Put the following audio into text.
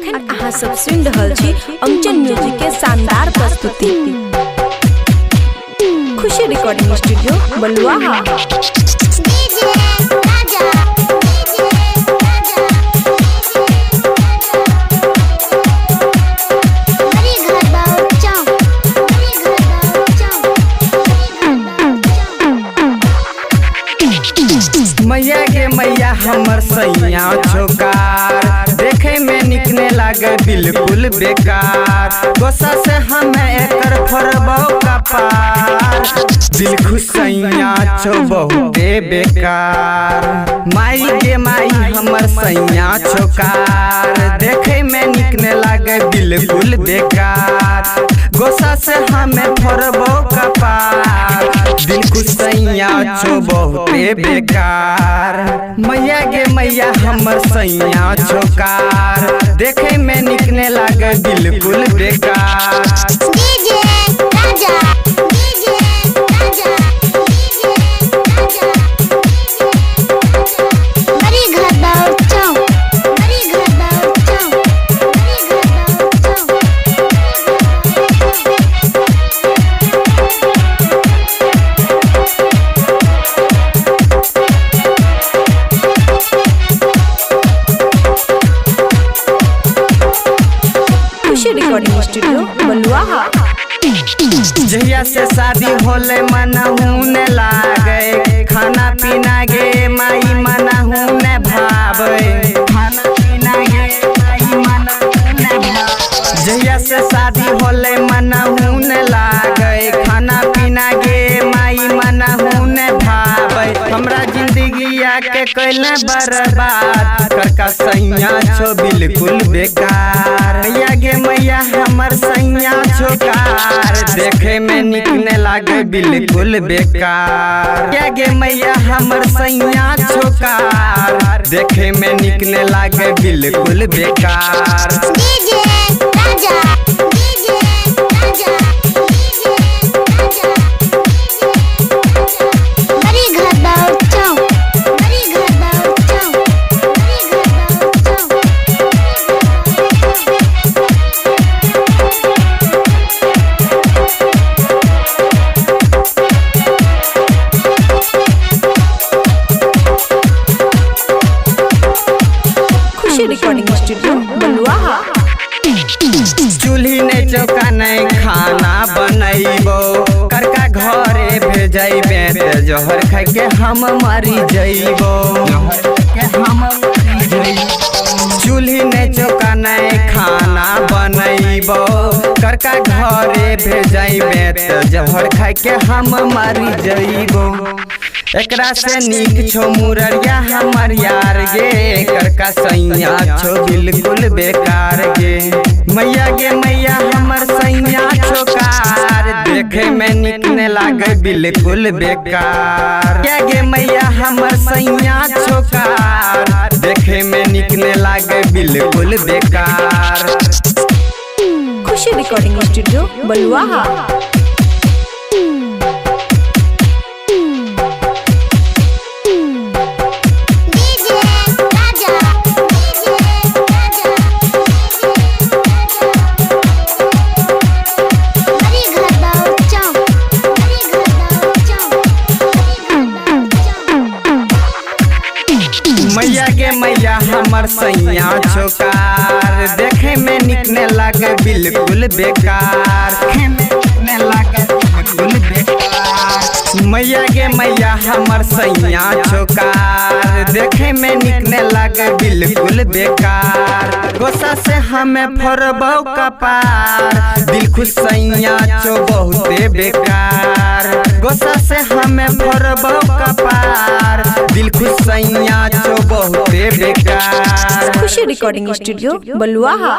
अखन अहाँ सब सुन रहल छी अंचल म्यूजिक के शानदार प्रस्तुति। खुशी रिकॉर्डिंग स्टूडियो बलुआहा। मैया गे मैया हमर सैया छोकार, देखे में निकने लागे बिल्कुल बेकार। गोसा से हमें एकर फरबो कपार, दिल खुश सैया छो बहुते बेकार। माई गे माई हमर सैया छोकार, देखे में निकने लागे बिल्कुल बेकार। गोसा से हमें फरबो कपार, दिल खुश सैया छो बहुते बेकार। मैया गे मैया हमर सैया छोकार, देखे में निकने लागे बिल्कुल बेकार। रिकॉर्डिंग स्टूडियो बलुआहा। जहिया से शादी होले मनहू ने लागे, खाना पीना गे माई मनहू ने भावे। खाना पीना गे माई मनहू ने भावे। जहिया से शादी होले मनहू ने लागे, खाना पीना गे माई मनहू ने भावे। हमरा जिंदगिया के कैले बर्बाद, करका सैया छो बिल्कुल बेकार। मैया गे मैया हमर सैया छोकार, देखे में निकने लागे बिल्कुल बेकार। मैया गे मैया हमर सैया छोकार, देखे में निकने लागे बिल्कुल बेकार। रिकॉर्डिंग स्टूडियो बलुआहा। चूल्ही ने चौका नहीं खाना बनैबो, करका घरे भेजैबे ते जहर खाइ के हम मरी जइबो। चूल्ही ने चौका नहीं खाना बनैबो, करका घरे भेजैबे ते जहर खाइ के हम मरी जइबो। एकरा से नीक छो मुररिया हमर यार गे, करका सैया छो बिल्कुल बेकार गे। मैया गे मैया हमर सैया छोकार, देखे में निकने लागे बिल्कुल बेकार। क्या गे मैया हमर सैया छोकार, देखे में निकने लागे बिल्कुल बेकार। खुशी रिकॉर्डिंग स्टूडियो बलुआहा। मैया गे मैया हमर सैया छोकार, देखे में निकने लागे बिल्कुल बेकार। मैया गे मैया हमर सैया छोकार, देखे में निकने लागे बिल्कुल बेकार। गोसा से हमें फरबो कपार, दिल खुश सैया छो बहुते बेकार। गोसा से हमें फरबो कपार, दिल खुश सैया छो बहुते बेकार। खुशी रिकॉर्डिंग स्टूडियो बलुआहा।